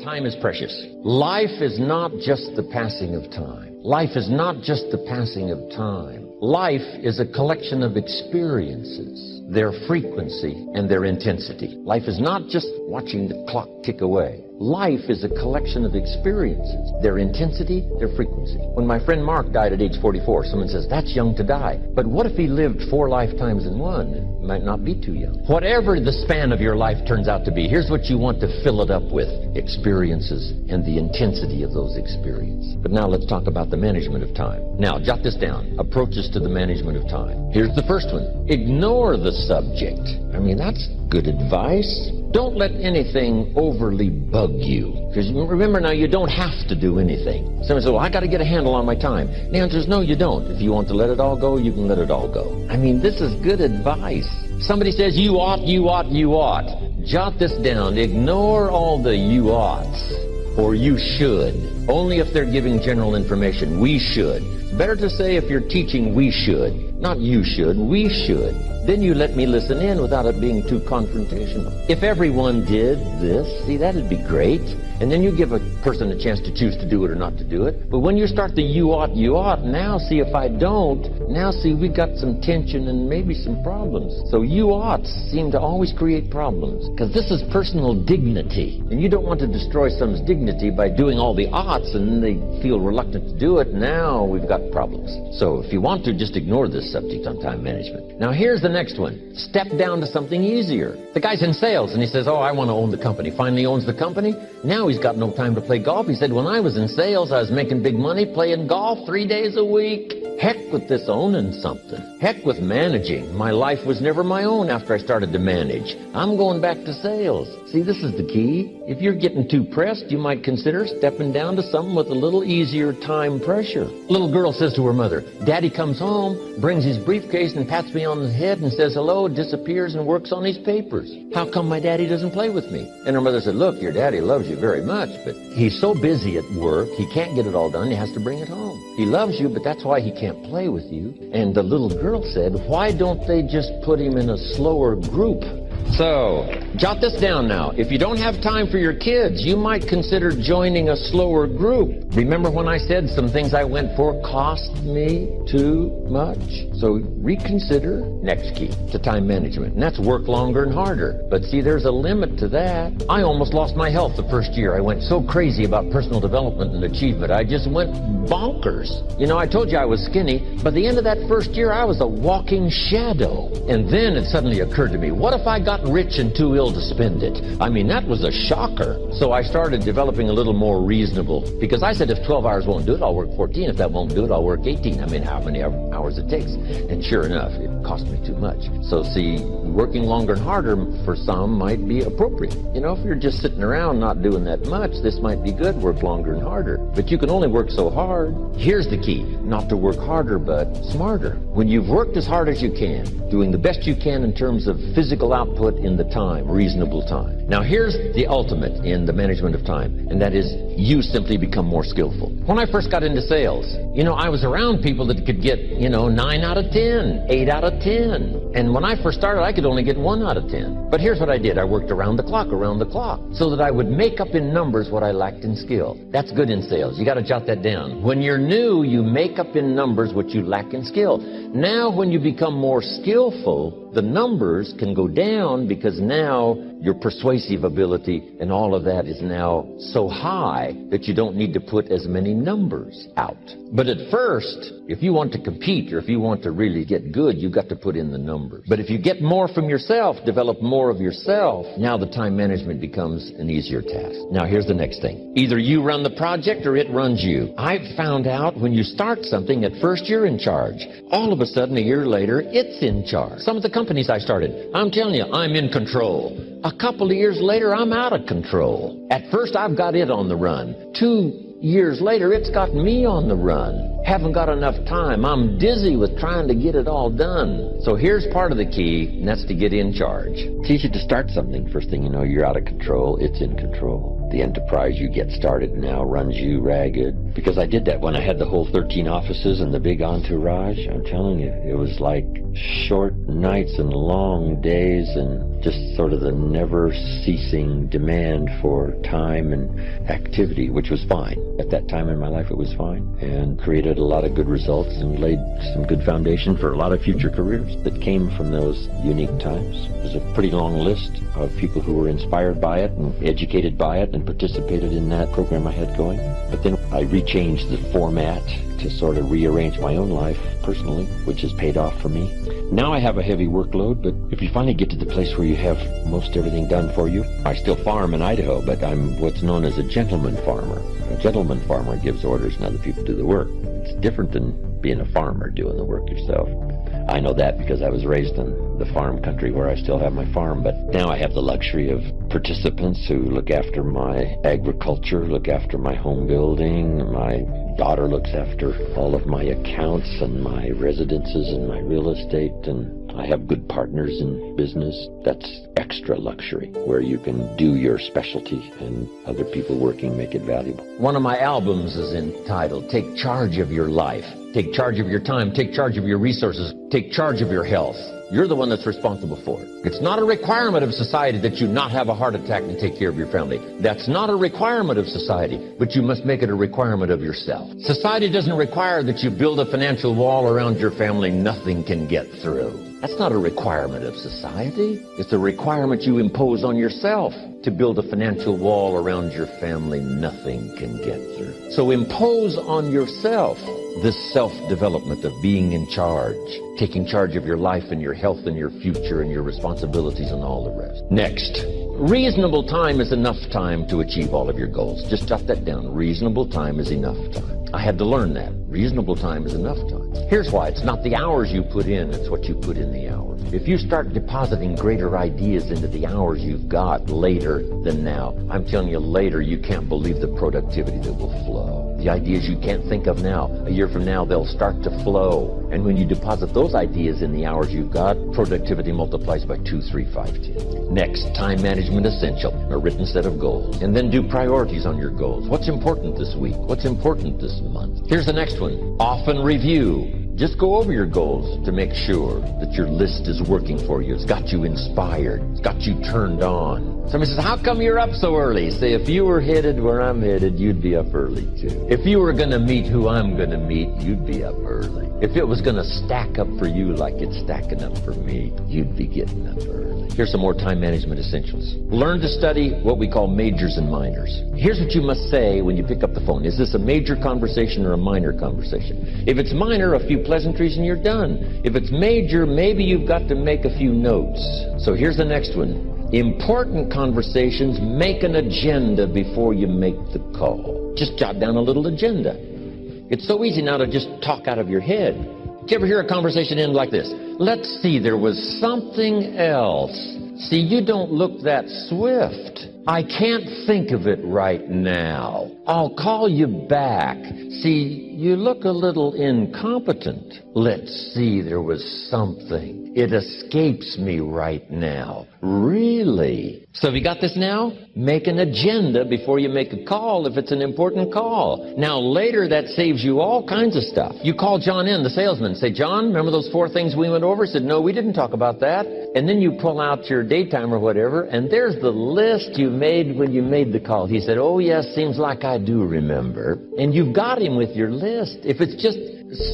time is precious. Life is not just the passing of time. Life is not just the passing of time. Life is a collection of experiences, their frequency and their intensity. Life is not just watching the clock tick away. Life is a collection of experiences, their intensity, their frequency. When my friend Mark died at age 44, someone says, that's young to die. But what if he lived 4 lifetimes in one? It might not be too young. Whatever the span of your life turns out to be, here's what you want to fill it up with: experiences and the intensity of those experiences. But now let's talk about the management of time. Now, jot this down. Approaches to the management of time. Here's the first one. Ignore the subject. I mean, that's good advice. Don't let anything overly bug you. Because remember now, you don't have to do anything. Someone says, well, I got to get a handle on my time. The answer is no, you don't. If you want to let it all go, you can let it all go. I mean, this is good advice. Somebody says, you ought, you ought, you ought. Jot this down. Ignore all the you oughts or you should. Only if they're giving general information. We should. It's better to say if you're teaching, we should. Not you should, we should. Then you let me listen in without it being too confrontational. If everyone did this, see, that'd be great. And then you give a person a chance to choose to do it or not to do it. But when you start the you ought, now see if I don't, now see we got some tension and maybe some problems. So you oughts seem to always create problems because this is personal dignity. And you don't want to destroy someone's dignity by doing all the oughts and they feel reluctant to do it. Now we've got problems. So if you want to, just ignore this subject on time management. Now here's the next one. Step down to something easier. The guy's in sales and he says, oh, I want to own the company. Finally owns the company. Now he's got no time to play golf. He said, when I was in sales, I was making big money playing golf 3 days a week. Heck with this owning something. Heck with managing. My life was never my own after I started to manage. I'm going back to sales. See, this is the key. If you're getting too pressed, you might consider stepping down to something with a little easier time pressure. Little girl says to her mother, Daddy comes home, brings his briefcase and pats me on the head and says hello, disappears and works on his papers. How come my daddy doesn't play with me? And her mother said, look, your daddy loves you very much, but he's so busy at work, he can't get it all done, he has to bring it home. He loves you, but that's why he can't play with you. And the little girl said, why don't they just put him in a slower group? So, jot this down now. If you don't have time for your kids, you might consider joining a slower group. Remember when I said some things I went for cost me too much? So reconsider. Next key to time management, and that's work longer and harder. But see, there's a limit to that. I almost lost my health the first year. I went so crazy about personal development and achievement. I just went bonkers. You know, I told you I was skinny. By the end of that first year, I was a walking shadow. And then it suddenly occurred to me, what if I got rich and too ill to spend it? I mean, that was a shocker. So I started developing a little more reasonable, because I said if 12 hours won't do it, I'll work 14. If that won't do it, I'll work 18. I mean, how many hours it takes. And sure enough, it cost me too much. So see, working longer and harder for some might be appropriate. You know, if you're just sitting around not doing that much, this might be good, work longer and harder. But you can only work so hard. Here's the key, not to work harder, but smarter. When you've worked as hard as you can, doing the best you can in terms of physical output in the time, reasonable time. Now here's the ultimate in the management of time, and that is you simply become more skillful. When I first got into sales, you know, I was around people that could get, 9 out of 10, 8 out of 10. And when I first started, I could only get 1 out of 10. But here's what I did. I worked around the clock, so that I would make up in numbers what I lacked in skill. That's good in sales. You got to jot that down. When you're new, you make up in numbers what you lack in skill. Now, when you become more skillful, the numbers can go down because now your persuasive ability and all of that is now so high that you don't need to put as many numbers out. But at first, if you want to compete or if you want to really get good, you've got to put in the numbers. But if you get more from yourself, develop more of yourself, now the time management becomes an easier task. Now here's the next thing. Either you run the project or it runs you. I've found out when you start something, at first you're in charge. All of a sudden, a year later, it's in charge. Some of the companies I started, I'm telling you, I'm in control. A couple of years later, I'm out of control. At first, I've got it on the run. 2 years later, it's got me on the run. Haven't got enough time. I'm dizzy with trying to get it all done. So here's part of the key, and that's to get in charge. It's easy to start something. First thing you know, you're out of control. It's in control. The enterprise you get started now runs you ragged. Because I did that when I had the whole 13 offices and the big entourage. I'm telling you, it was like short nights and long days and just sort of the never-ceasing demand for time and activity, which was fine. At that time in my life, it was fine, and created a lot of good results and laid some good foundation for a lot of future careers that came from those unique times. There's a pretty long list of people who were inspired by it and educated by it and participated in that program I had going. But then I rechanged the format to sort of rearrange my own life personally, which has paid off for me. Now I have a heavy workload, but if you finally get to the place where you have most everything done for you, I still farm in Idaho, but I'm what's known as a gentleman farmer. A gentleman farmer gives orders and other people do the work. It's different than being a farmer doing the work yourself. I know that because I was raised in the farm country where I still have my farm, but now I have the luxury of participants who look after my agriculture, look after my home building. My daughter looks after all of my accounts and my residences and my real estate, and I have good partners in business. That's extra luxury, where you can do your specialty and other people working make it valuable. One of my albums is entitled, Take Charge of Your Life. Take charge of your time, take charge of your resources, take charge of your health. You're the one that's responsible for it. It's not a requirement of society that you not have a heart attack and take care of your family. That's not a requirement of society, but you must make it a requirement of yourself. Society doesn't require that you build a financial wall around your family nothing can get through. That's not a requirement of society. It's a requirement you impose on yourself to build a financial wall around your family nothing can get through. So impose on yourself this self-development of being in charge, taking charge of your life and your health and your future and your responsibilities and all the rest. Next, reasonable time is enough time to achieve all of your goals. Just jot that down. Reasonable time is enough time. I had to learn that. Reasonable time is enough time. Here's why. It's not the hours you put in, it's what you put in the hours. If you start depositing greater ideas into the hours you've got later than now, I'm telling you later, you can't believe the productivity that will flow. The ideas you can't think of now, a year from now, they'll start to flow. And when you deposit those ideas in the hours you've got, productivity multiplies by 2, 3, 5, 10. Next, time management essential, a written set of goals. And then do priorities on your goals. What's important this week? What's important this month? Here's the next one. Often review. Just go over your goals to make sure that your list is working for you. It's got you inspired. It's got you turned on. Somebody says, how come you're up so early? Say, if you were headed where I'm headed, you'd be up early too. If you were going to meet who I'm going to meet, you'd be up early. If it was going to stack up for you like it's stacking up for me, you'd be getting up early. Here's some more time management essentials. Learn to study what we call majors and minors. Here's what you must say when you pick up the phone. Is this a major conversation or a minor conversation? If it's minor, a few pleasantries and you're done. If it's major, maybe you've got to make a few notes. So here's the next one. Important conversations, make an agenda before you make the call. Just jot down a little agenda. It's so easy now to just talk out of your head. Did you ever hear a conversation end like this? Let's see, there was something else. See, you don't look that swift. I can't think of it right now. I'll call you back. See, you look a little incompetent. Let's see, there was something. It escapes me right now. Really? So have you got this now? Make an agenda before you make a call if it's an important call. Now later that saves you all kinds of stuff. You call John in, the salesman, say, John, remember those 4 things we went over? He said, no, we didn't talk about that. And then you pull out your daytime or whatever, and there's the list you made when you made the call. He said, oh yes, seems like I do remember. And you've got him with your list. If it's just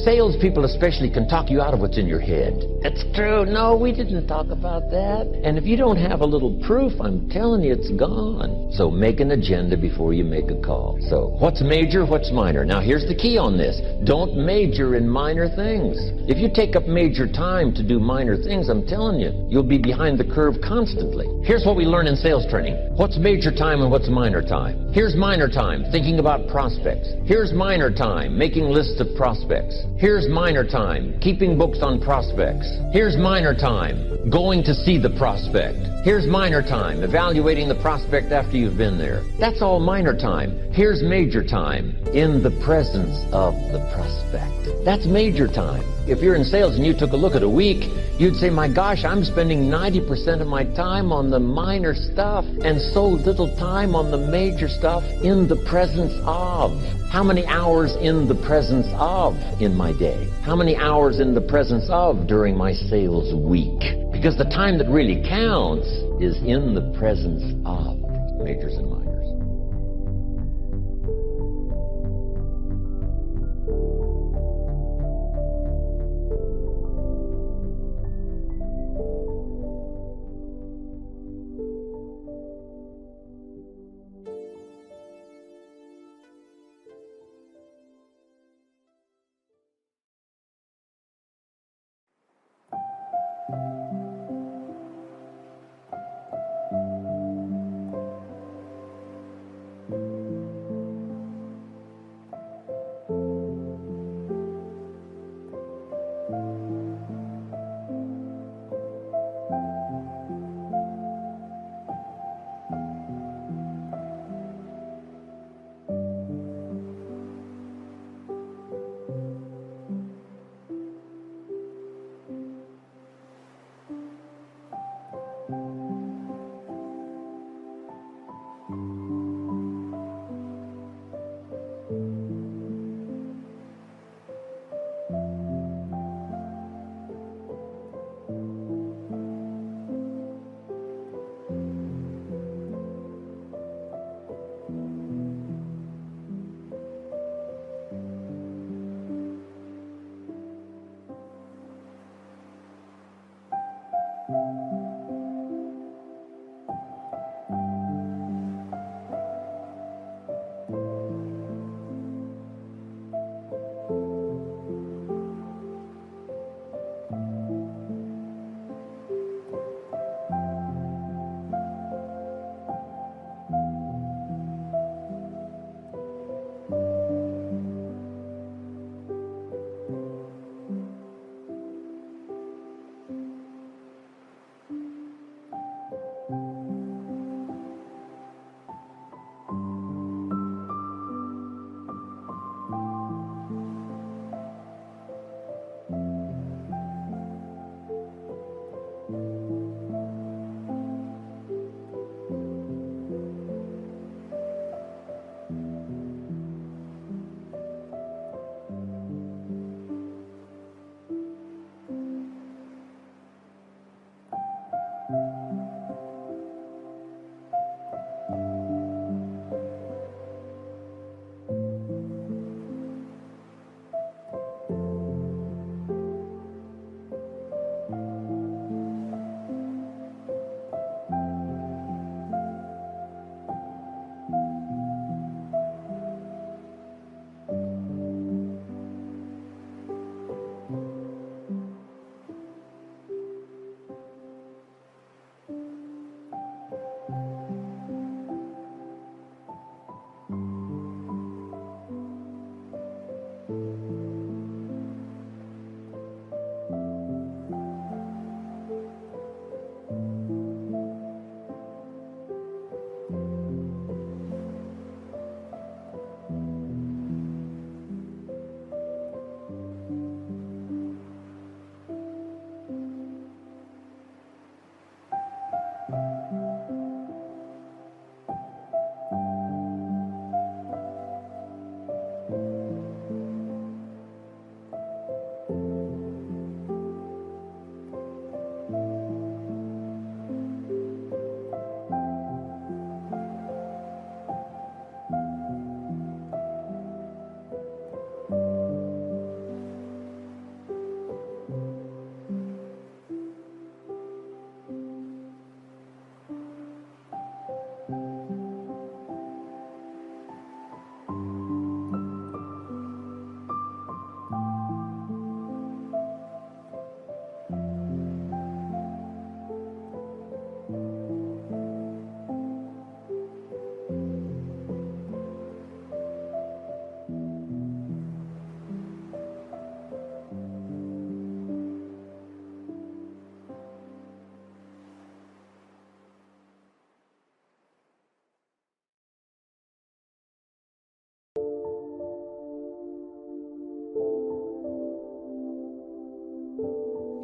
salespeople especially can talk you out of what's in your head. That's true. No, we didn't talk about that. And if you don't have a little proof, I'm telling you, it's gone. So make an agenda before you make a call. So what's major, what's minor? Now here's the key on this. Don't major in minor things. If you take up major time to do minor things, I'm telling you, you'll be behind the curve constantly. Here's what we learn in sales training. What's major time and what's minor time? Here's minor time, thinking about prospects. Here's minor time, making lists of prospects. Here's minor time, keeping books on prospects. Here's minor time, going to see the prospect. Here's minor time, evaluating the prospect after you've been there. That's all minor time. Here's major time, in the presence of the prospect. That's major time. If you're in sales and you took a look at a week, you'd say, my gosh, I'm spending 90% of my time on the minor stuff and so little time on the major stuff in the presence of. How many hours in the presence of in my day? How many hours in the presence of during my sales week? Because the time that really counts is in the presence of majors and minors.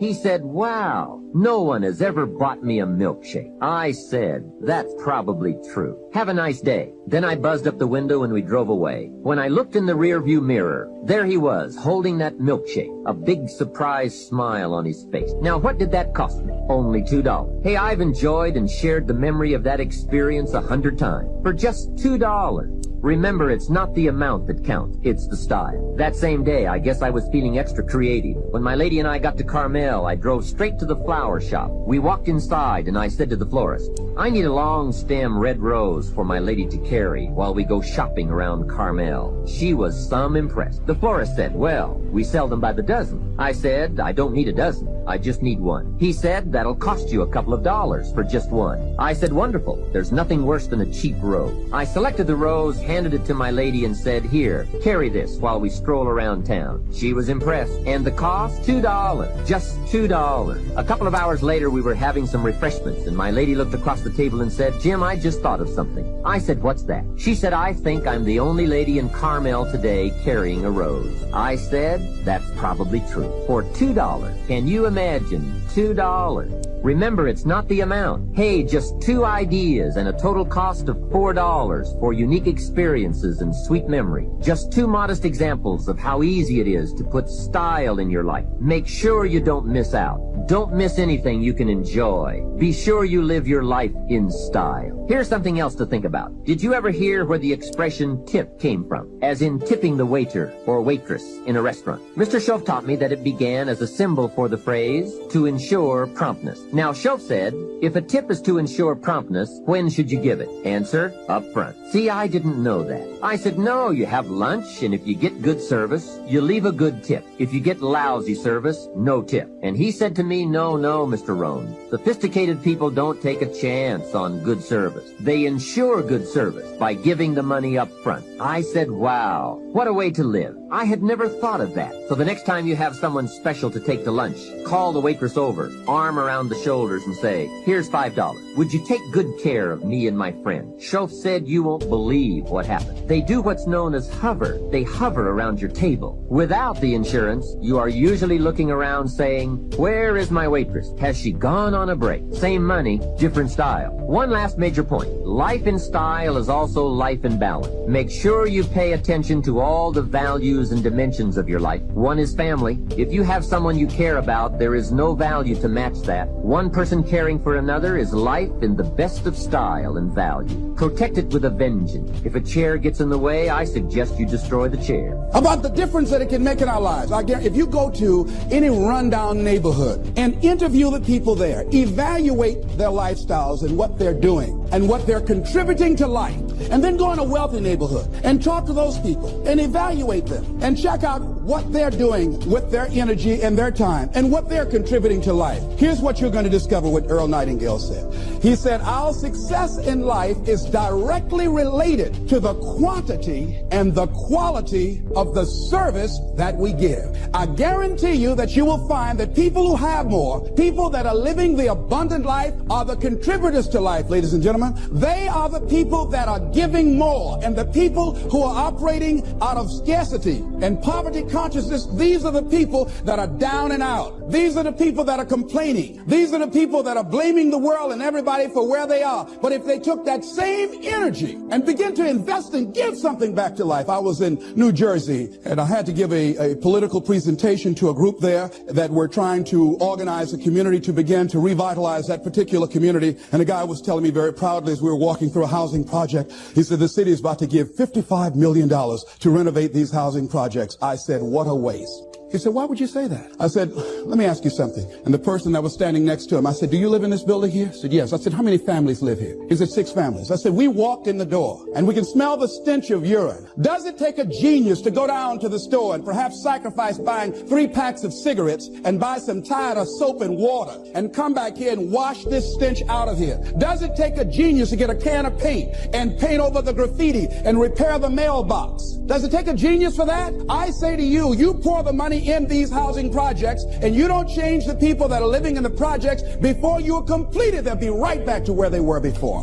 He said, wow, no one has ever bought me a milkshake. I said, that's probably true. Have a nice day. Then I buzzed up the window and we drove away. When I looked in the rearview mirror, there he was, holding that milkshake, a big surprised smile on his face. Now, what did that cost me? Only $2. Hey, I've enjoyed and shared the memory of that experience 100 times for just $2. Remember, it's not the amount that counts, it's the style. That same day, I guess I was feeling extra creative. When my lady and I got to Carmel, I drove straight to the flower shop. We walked inside and I said to the florist, I need a long stem red rose for my lady to carry while we go shopping around Carmel. She was some impressed. The florist said, well, we sell them by the dozen. I said, I don't need a dozen. I just need one. He said, that'll cost you a couple of dollars for just one. I said, wonderful. There's nothing worse than a cheap rose. I selected the rose, handed it to my lady, and said, here, carry this while we stroll around town. She was impressed. And the cost? $2. Just $2. A couple of hours later, we were having some refreshments, and my lady looked across the table and said, Jim, I just thought of something. I said, what's that? She said, I think I'm the only lady in Carmel today carrying a rose. I said, that's probably true. For $2. Can you imagine? $2. Remember, it's not the amount. Hey, just 2 ideas and a total cost of $4 for unique experiences and sweet memory. Just 2 modest examples of how easy it is to put style in your life. Make sure you don't miss out. Don't miss anything you can enjoy. Be sure you live your life in style. Here's something else to think about. Did you ever hear where the expression tip came from? As in tipping the waiter or waitress in a restaurant. Mr. Schoaf taught me that it began as a symbol for the phrase, to ensure promptness. Now, Schoaf said, if a tip is to ensure promptness, when should you give it? Answer, up front. See, I didn't know that. I said, no, you have lunch, and if you get good service, you leave a good tip. If you get lousy service, no tip. And he said to me, no, Mr. Rohn. Sophisticated people don't take a chance on good service. They ensure good service by giving the money up front. I said, wow, what a way to live. I had never thought of that. So the next time you have someone special to take to lunch, call the waitress over, arm around the shoulders and say, here's $5. Would you take good care of me and my friend? Schoaf said you won't believe what happened. They do what's known as hover. They hover around your table. Without the insurance, you are usually looking around saying, where is my waitress? Has she gone on a break? Same money, different style. One last major point. Life in style is also life in balance. Make sure you pay attention to all the values and dimensions of your life. One is family. If you have someone you care about, there is no value to match that. One person caring for another is life in the best of style and value. Protect it with a vengeance. If a chair gets in the way, I suggest you destroy the chair. About the difference that it can make in our lives. I guarantee if you go to any rundown neighborhood and interview the people there, evaluate their lifestyles and what they're doing and what they're contributing to life, and then go in a wealthy neighborhood and talk to those people and evaluate them and check out what they're doing with their energy and their time and what they're contributing to life. Here's what you're going to discover what Earl Nightingale said. He said, our success in life is directly related to the quantity and the quality of the service that we give. I guarantee you that you will find that people who have more, people that are living the abundant life, are the contributors to life, ladies and gentlemen. They are the people that are giving more, and the people who are operating out of scarcity and poverty consciousness, these are the people that are down and out. These are the people that are complaining. These are the people that are blaming the world and everybody for where they are. But if they took that same energy and begin to invest and give something back to life. I was in New Jersey, and I had to give a political presentation to a group there that were trying to organize a community to begin to revitalize that particular community. And the guy was telling me very proudly as we were walking through a housing project, he said, the city is about to give $55 million to renovate these housing projects. I said, what a waste. He said, why would you say that? I said, let me ask you something. And the person that was standing next to him, I said, do you live in this building here? He said, yes. I said, how many families live here? He said, 6 families. I said, we walked in the door and we can smell the stench of urine. Does it take a genius to go down to the store and perhaps sacrifice buying 3 packs of cigarettes and buy some Tide or soap and water and come back here and wash this stench out of here? Does it take a genius to get a can of paint and paint over the graffiti and repair the mailbox? Does it take a genius for that? I say to you, you pour the money in these housing projects and you don't change the people that are living in the projects before you are completed, they'll be right back to where they were before.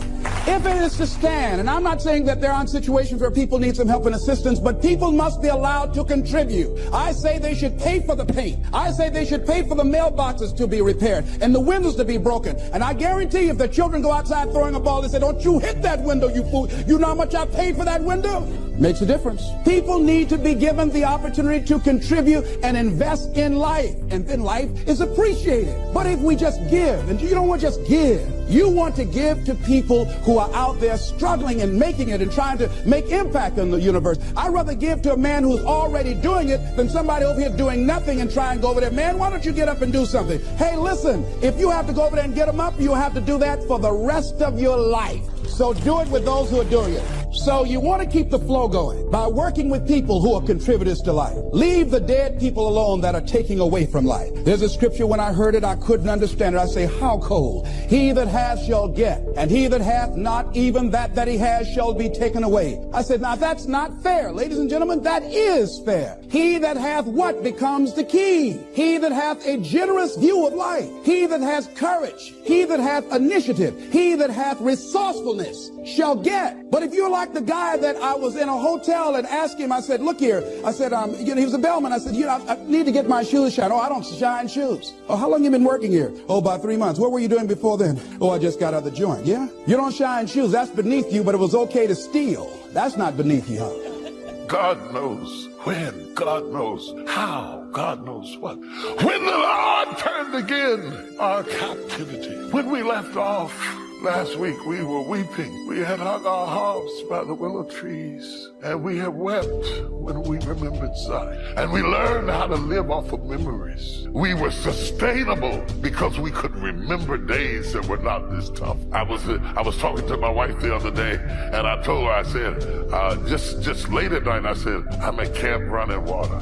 If it is to stand, and I'm not saying that there aren't situations where people need some help and assistance, but people must be allowed to contribute. I say they should pay for the paint. I say they should pay for the mailboxes to be repaired and the windows to be broken. And I guarantee you, if the children go outside throwing a ball, they say, don't you hit that window, you fool. You know how much I paid for that window? Makes a difference. People need to be given the opportunity to contribute and invest in life. And then life is appreciated. But if we just give, and you don't want to just give, you want to give to people who are out there struggling and making it and trying to make impact on the universe. I'd rather give to a man who's already doing it than somebody over here doing nothing and try and go over there. Man, why don't you get up and do something? Hey, listen, if you have to go over there and get them up, you'll have to do that for the rest of your life. So do it with those who are doing it. So you want to keep the flow going by working with people who are contributors to life. Leave the dead people alone that are taking away from life. There's a scripture, when I heard it, I couldn't understand it. I say, how cold? He that hath shall get, and he that hath not, even that he has shall be taken away. I said, now that's not fair. Ladies and gentlemen, that is fair. He that hath what becomes the key. He that hath a generous view of life. He that has courage. He that hath initiative. He that hath resourcefulness shall get. But if you're like the guy that I was in a hotel and asked him, I said, look here, I said, he was a bellman. I said, I need to get my shoes shined. Oh, I don't shine shoes. Oh, how long you been working here? Oh, about 3 months. What were you doing before then? Oh, I just got out of the joint. Yeah? You don't shine shoes. That's beneath you, but it was okay to steal. That's not beneath you, huh? God knows when, God knows how, God knows what. When the Lord turned again our captivity, when we left off last week, we were weeping. We had hung our harps by the willow trees, and we have wept when we remembered Zion. And we learned how to live off of memories. We were sustainable because we could remember days that were not this tough. I was talking to my wife the other day, and I told her, I said, just late at night, I said, I'm at Camp Running Water.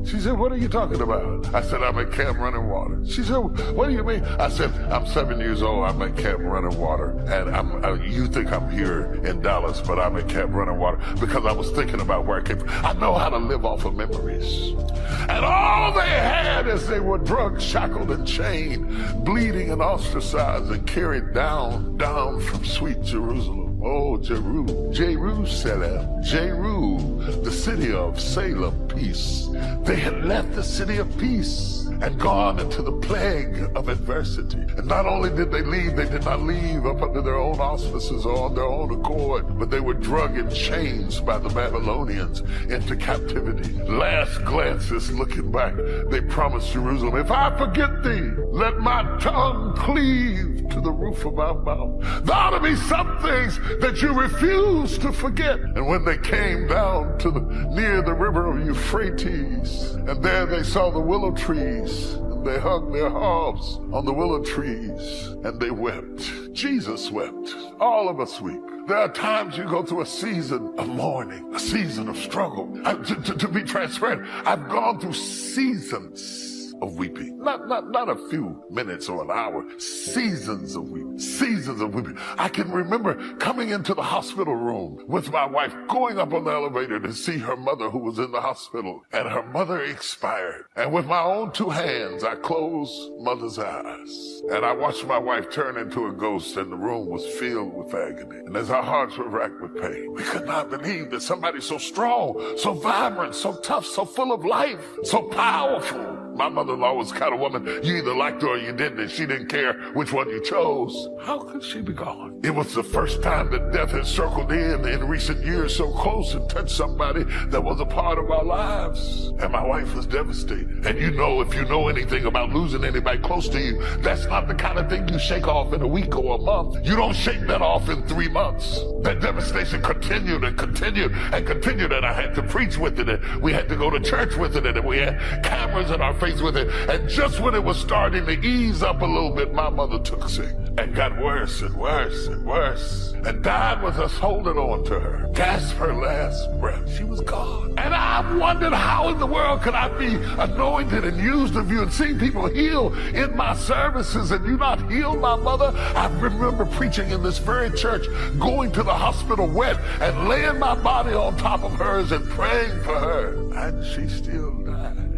She said, what are you talking about? I said, I'm at Camp Running Water. She said, what do you mean? I said, I'm 7 years old. I'm at Camp Running Water. And you think I'm here in Dallas, but I'm at Camp Running Water because I was thinking about where I came from. I know how to live off of memories. And all they had is they were drugged, shackled, and chained, bleeding and ostracized and carried down from sweet Jerusalem. Oh, Jerusalem, the city of Salem, peace. They had left the city of peace and gone into the plague of adversity. And not only did they leave, they did not leave up under their own auspices or on their own accord, but they were drugged in chains by the Babylonians into captivity. Last glances looking back, they promised Jerusalem, if I forget thee, let my tongue cleave to the roof of my mouth. There ought to be some things that you refuse to forget. And when they came down to near the river of Euphrates, and there they saw the willow trees, and they hung their harps on the willow trees, and they wept. Jesus wept. All of us weep. There are times you go through a season of mourning, a season of struggle. To be transparent, I've gone through seasons of weeping. Not a few minutes or an hour. Seasons of weeping. Seasons of weeping. I can remember coming into the hospital room with my wife, going up on the elevator to see her mother who was in the hospital, and her mother expired. And with my own 2 hands, I closed mother's eyes. And I watched my wife turn into a ghost, and the room was filled with agony. And as our hearts were racked with pain, we could not believe that somebody so strong, so vibrant, so tough, so full of life, so powerful. My mother-in-law was the kind of woman, you either liked her or you didn't, and she didn't care which one you chose. How could she be gone? It was the first time that death had circled in recent years so close and touched somebody that was a part of our lives. And my wife was devastated. And you know, if you know anything about losing anybody close to you, that's not the kind of thing you shake off in a week or a month. You don't shake that off in 3 months. That devastation continued and continued and continued, and I had to preach with it, and we had to go to church with it, and we had cameras in our face with it. And just when it was starting to ease up a little bit, my mother took sick and got worse and worse and worse, and died with us holding on to her. Gasped her last breath. She was gone. And I wondered, how in the world could I be anointed and used of you and seeing people heal in my services and you not heal my mother? I remember preaching in this very church, going to the hospital wet and laying my body on top of hers and praying for her. And she still died.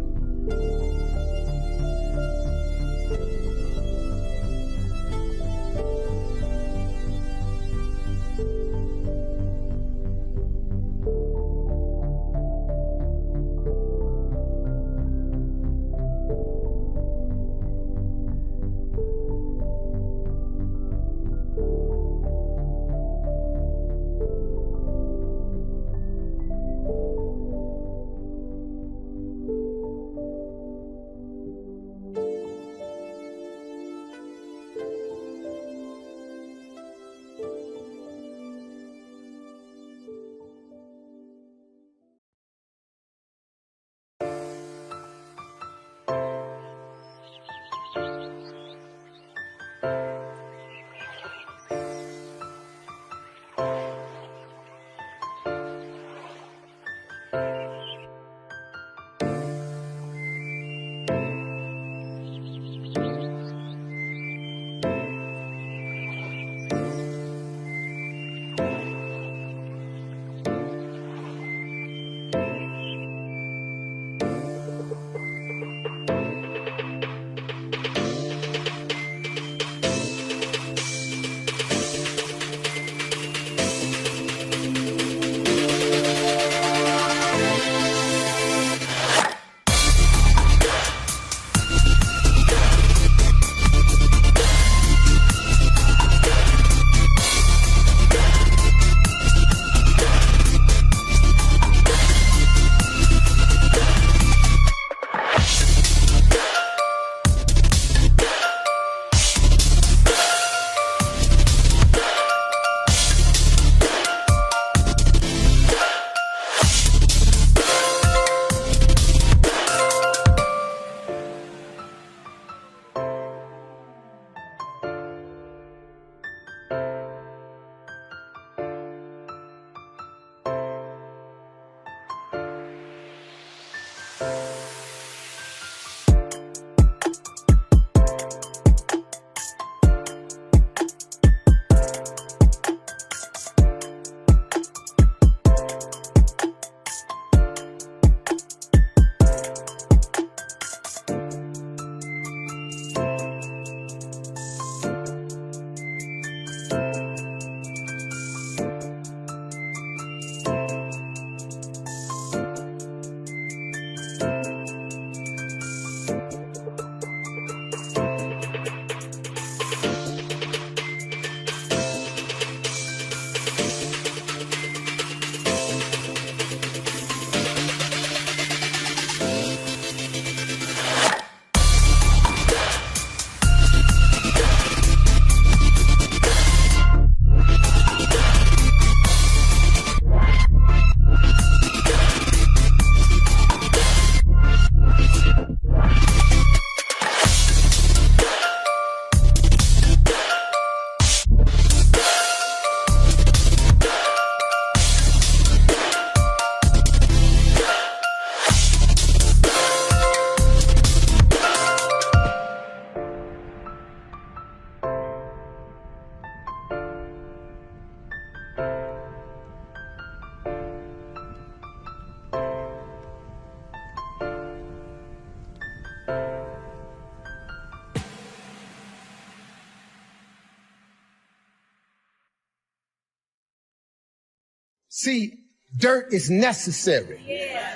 See, dirt is necessary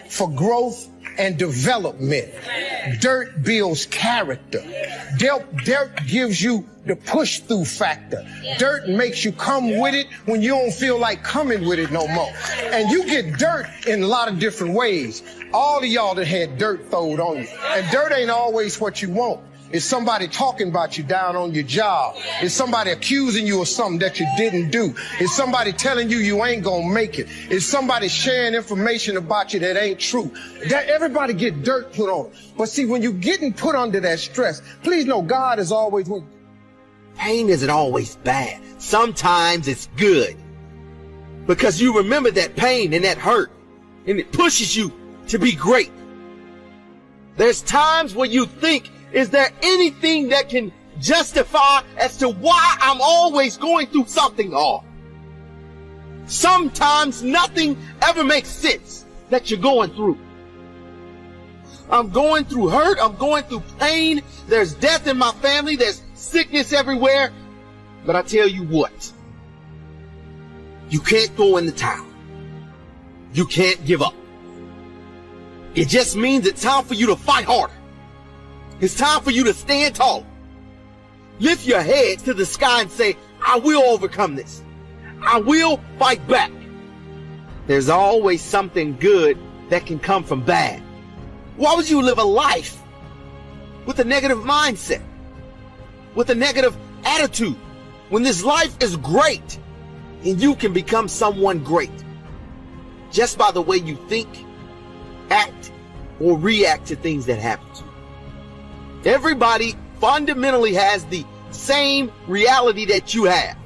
for growth and development. Dirt builds character. Dirt gives you the push-through factor. Dirt makes you come with it when you don't feel like coming with it no more. And you get dirt in a lot of different ways. All of y'all that had dirt thrown on you. And dirt ain't always what you want. It's somebody talking about you down on your job. It's somebody accusing you of something that you didn't do. It's somebody telling you you ain't gonna make it. It's somebody sharing information about you that ain't true. That everybody get dirt put on. But see, when you're getting put under that stress, please know God is always with you. Pain isn't always bad. Sometimes it's good. Because you remember that pain and that hurt, and it pushes you to be great. There's times where you think, is there anything that can justify as to why I'm always going through something hard? Sometimes nothing ever makes sense that you're going through. I'm going through hurt. I'm going through pain. There's death in my family. There's sickness everywhere. But I tell you what, you can't throw in the towel. You can't give up. It just means it's time for you to fight harder. It's time for you to stand tall. Lift your head to the sky and say, I will overcome this. I will fight back. There's always something good that can come from bad. Why would you live a life with a negative mindset, with a negative attitude, when this life is great and you can become someone great just by the way you think, act, or react to things that happen to you? Everybody fundamentally has the same reality that you have,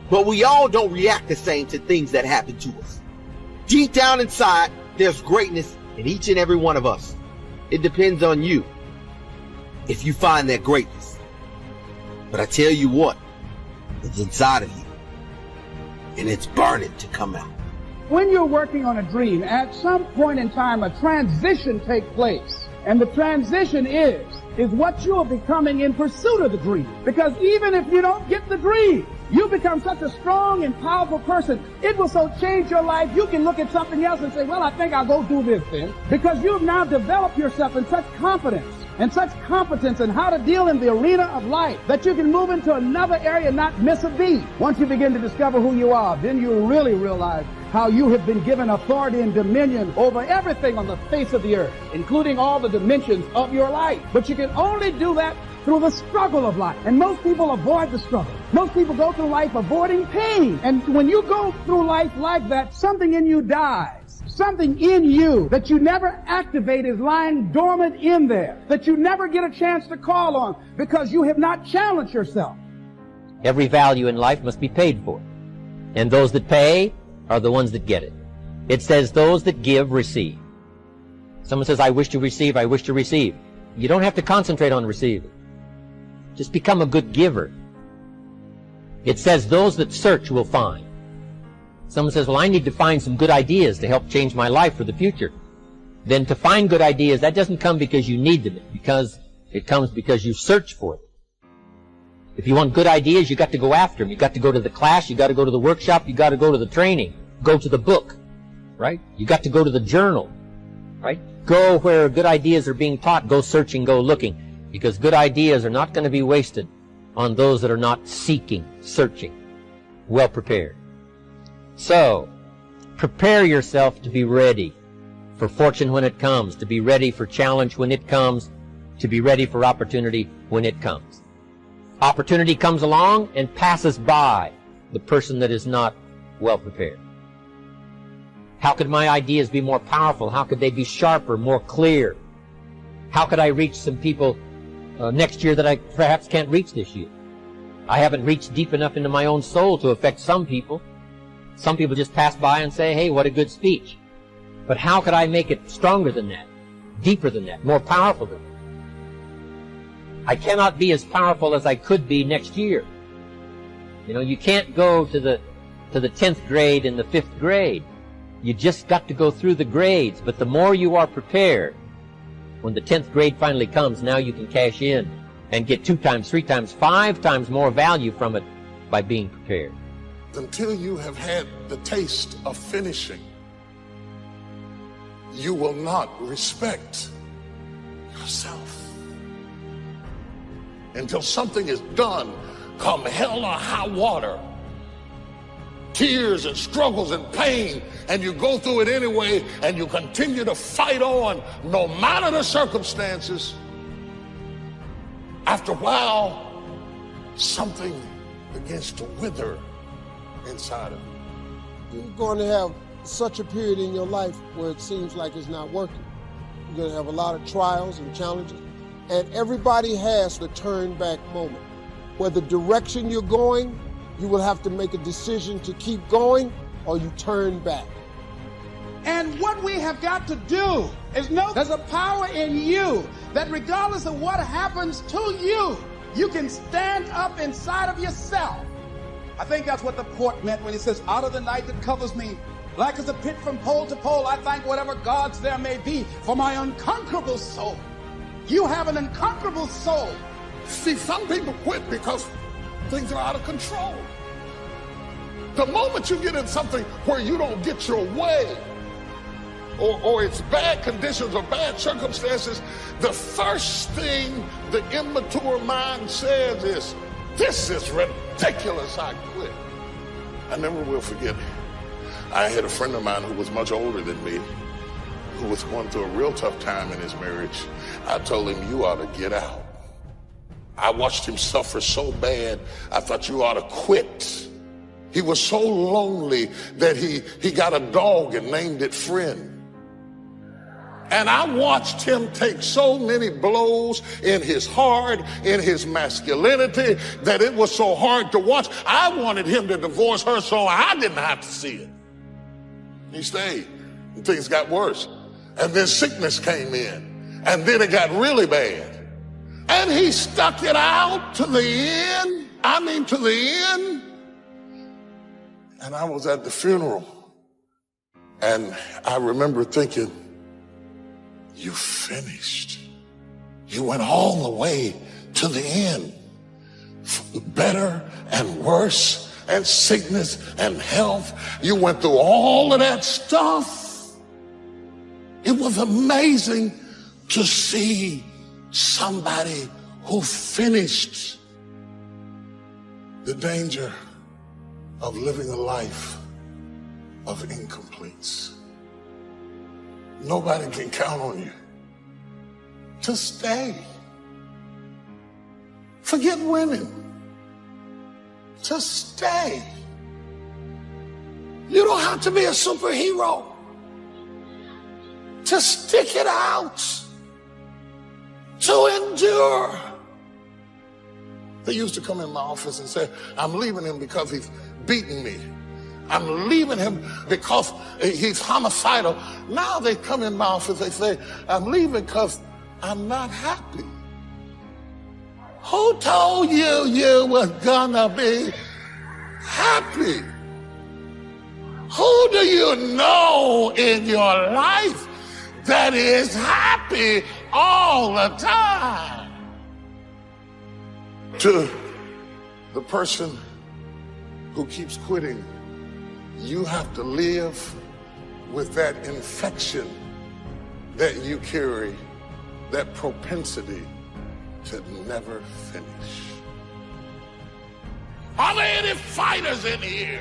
but we all don't react the same to things that happen to us. Deep down inside, there's greatness in each and every one of us. It depends on you if you find that greatness. But I tell you what, it's inside of you, and it's burning to come out. When you're working on a dream, at some point in time, a transition takes place. And the transition is what you are becoming in pursuit of the dream. Because even if you don't get the dream, you become such a strong and powerful person. It will so change your life, you can look at something else and say, well, I think I'll go do this then. Because you've now developed yourself in such confidence and such competence in how to deal in the arena of life that you can move into another area and not miss a beat. Once you begin to discover who you are, then you really realize how you have been given authority and dominion over everything on the face of the earth, including all the dimensions of your life. But you can only do that through the struggle of life. And most people avoid the struggle. Most people go through life avoiding pain. And when you go through life like that, something in you dies. Something in you that you never activate is lying dormant in there, that you never get a chance to call on because you have not challenged yourself. Every value in life must be paid for. And those that pay are the ones that get it. It says those that give, receive. Someone says, I wish to receive, I wish to receive. You don't have to concentrate on receiving. Just become a good giver. It says those that search will find. Someone says, well, I need to find some good ideas to help change my life for the future. Then to find good ideas, that doesn't come because you need them, because it comes because you search for it. If you want good ideas, you got to go after them. You got to go to the class, you got to go to the workshop, you got to go to the training, go to the book, right? You got to go to the journal, right? Go where good ideas are being taught, go searching, go looking, because good ideas are not going to be wasted on those that are not seeking, searching, well prepared. So, prepare yourself to be ready for fortune when it comes, to be ready for challenge when it comes, to be ready for opportunity when it comes. Opportunity comes along and passes by the person that is not well prepared. How could my ideas be more powerful? How could they be sharper, more clear? How could I reach some people next year that I perhaps can't reach this year? I haven't reached deep enough into my own soul to affect some people. Some people just pass by and say, hey, what a good speech. But how could I make it stronger than that, deeper than that, more powerful than that? I cannot be as powerful as I could be next year. You know, you can't go to the 10th grade in the 5th grade. You just got to go through the grades. But the more you are prepared, when the 10th grade finally comes, now you can cash in and get 2 times, 3 times, 5 times more value from it by being prepared. until you have had the taste of finishing, you will not respect yourself. Until something is done, come hell or high water, tears and struggles and pain, and you go through it anyway, and you continue to fight on no matter the circumstances, after a while, something begins to wither inside of you. You're going to have such a period in your life where it seems like it's not working. You're going to have a lot of trials and challenges, and everybody has the turn back moment. Where the direction you're going, you will have to make a decision to keep going or you turn back. And what we have got to do is know there's a power in you that regardless of what happens to you, you can stand up inside of yourself. I think that's what the poet meant when he says, out of the night that covers me, black as a pit from pole to pole, I thank whatever gods there may be for my unconquerable soul. You have an unconquerable soul. See, some people quit because things are out of control. The moment you get in something where you don't get your way, or it's bad conditions or bad circumstances, the first thing the immature mind says is, this is ridiculous, I quit. I never will forget, I had a friend of mine who was much older than me, who was going through a real tough time in his marriage. I told him, you ought to get out. I watched him suffer so bad, I thought you ought to quit. He was so lonely that he got a dog and named it Friend. And I watched him take so many blows in his heart, in his masculinity, that it was so hard to watch. I wanted him to divorce her so I didn't have to see it. He stayed, and things got worse. And then sickness came in, and then it got really bad. And he stuck it out to the end. I mean, to the end. And I was at the funeral, and I remember thinking, you finished. You went all the way to the end. Better and worse and sickness and health. You went through all of that stuff. It was amazing to see somebody who finished. The danger of living a life of incompletes. Nobody can count on you to stay. Forget winning. To stay. You don't have to be a superhero. To stick it out. To endure. They used to come in my office and say, I'm leaving him because he's beating me. I'm leaving him because he's homicidal. Now they come in my office, they say, I'm leaving because I'm not happy. Who told you you was gonna be happy? Who do you know in your life that is happy all the time? To the person who keeps quitting, you have to live with that infection that you carry, that propensity to never finish. Are there any fighters in here?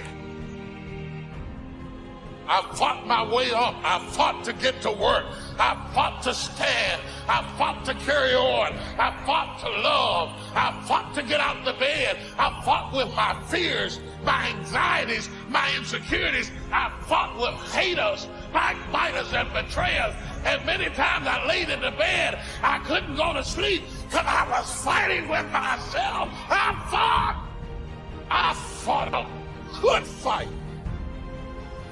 I fought my way up. I fought to get to work. I fought to stand. I fought to carry on. I fought to love. I fought to get out the bed. I fought with my fears, my anxieties, my insecurities. I fought with haters, backbiters, and betrayers. And many times I laid in the bed, I couldn't go to sleep because I was fighting with myself. I fought a good fight.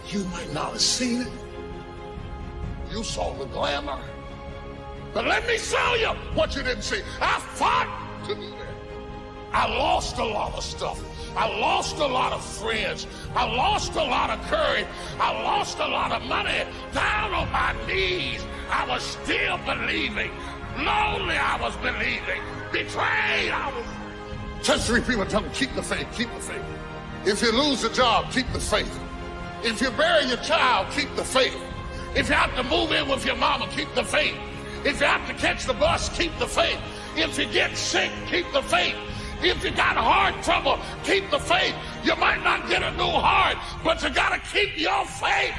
You might not have seen it. You saw the glamour. But let me show you what you didn't see. I fought to do that. I lost a lot of stuff. I lost a lot of friends. I lost a lot of courage. I lost a lot of money. Down on my knees, I was still believing. Lonely, I was believing. Betrayed, I was. Touch 3 people and tell them, keep the faith, keep the faith. If you lose a job, keep the faith. If you bury your child, keep the faith. If you have to move in with your mama, keep the faith. If you have to catch the bus, keep the faith. If you get sick, keep the faith. If you got heart trouble, keep the faith. You might not get a new heart, but you got to keep your faith.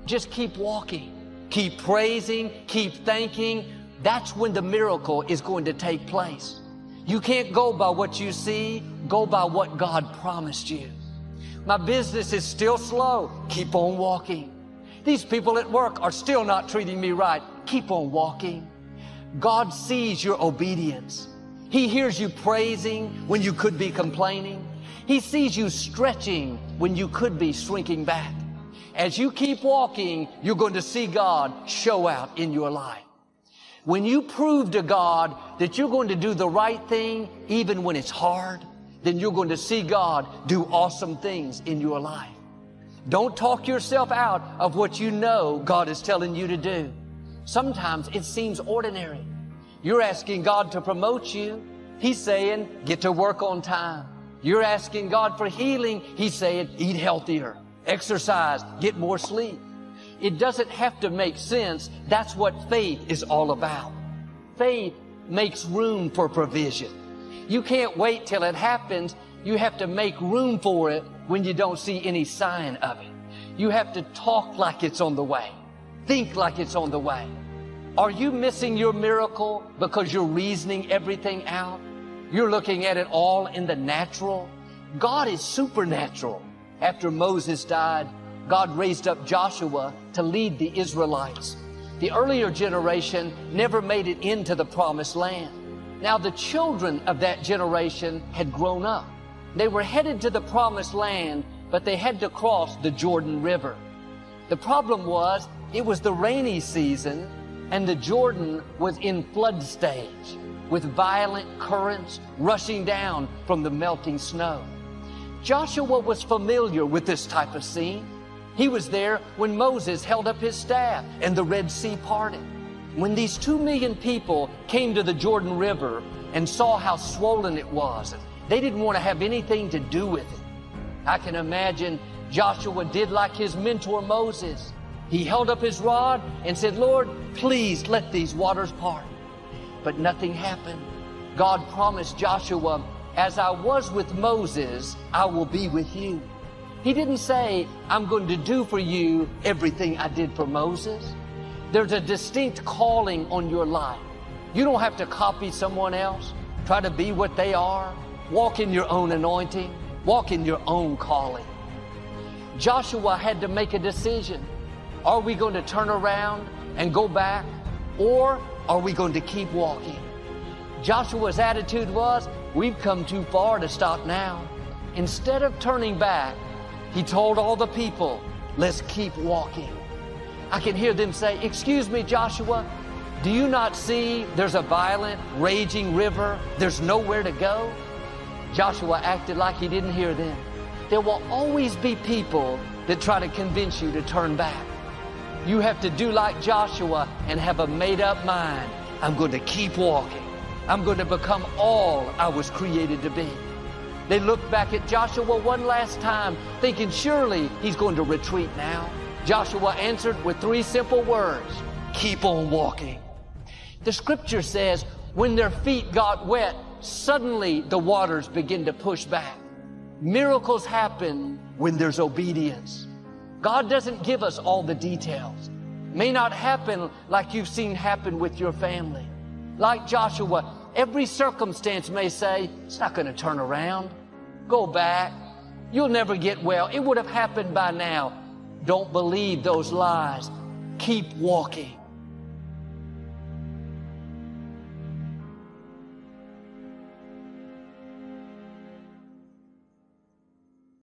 Just keep walking, keep praising, keep thanking. That's when the miracle is going to take place. You can't go by what you see, go by what God promised you. My business is still slow. Keep on walking. These people at work are still not treating me right. Keep on walking. God sees your obedience. He hears you praising when you could be complaining. He sees you stretching when you could be shrinking back. As you keep walking, you're going to see God show out in your life. When you prove to God that you're going to do the right thing even when it's hard, then you're going to see God do awesome things in your life. Don't talk yourself out of what you know God is telling you to do. Sometimes it seems ordinary. You're asking God to promote you. He's saying, get to work on time. You're asking God for healing. He's saying, eat healthier, exercise, get more sleep. It doesn't have to make sense. That's what faith is all about. Faith makes room for provision. You can't wait till it happens. You have to make room for it when you don't see any sign of it. You have to talk like it's on the way. Think like it's on the way. Are you missing your miracle because you're reasoning everything out? You're looking at it all in the natural? God is supernatural. After Moses died, God raised up Joshua to lead the Israelites. The earlier generation never made it into the promised land. Now the children of that generation had grown up. They were headed to the promised land, but they had to cross the Jordan River. The problem was, it was the rainy season, and the Jordan was in flood stage, with violent currents rushing down from the melting snow. Joshua was familiar with this type of scene. He was there when Moses held up his staff and the Red Sea parted. When these 2 million people came to the Jordan River and saw how swollen it was, they didn't want to have anything to do with it. I can imagine Joshua did like his mentor Moses. He held up his rod and said, Lord, please let these waters part. But nothing happened. God promised Joshua, as I was with Moses, I will be with you. He didn't say, I'm going to do for you everything I did for Moses. There's a distinct calling on your life. You don't have to copy someone else, try to be what they are. Walk in your own anointing. Walk in your own calling. Joshua had to make a decision. Are we going to turn around and go back, or are we going to keep walking? Joshua's attitude was, we've come too far to stop now. Instead of turning back, he told all the people, let's keep walking. I can hear them say, excuse me, Joshua, do you not see there's a violent, raging river? There's nowhere to go? Joshua acted like he didn't hear them. There will always be people that try to convince you to turn back. You have to do like Joshua and have a made-up mind. I'm going to keep walking. I'm going to become all I was created to be. They looked back at Joshua one last time, thinking surely he's going to retreat now. Joshua answered with 3 simple words, keep on walking. The scripture says, when their feet got wet, suddenly the waters begin to push back. Miracles happen when there's obedience. God doesn't give us all the details. May not happen like you've seen happen with your family. Like Joshua, every circumstance may say, it's not going to turn around. Go back. You'll never get well. It would have happened by now. Don't believe those lies. Keep walking.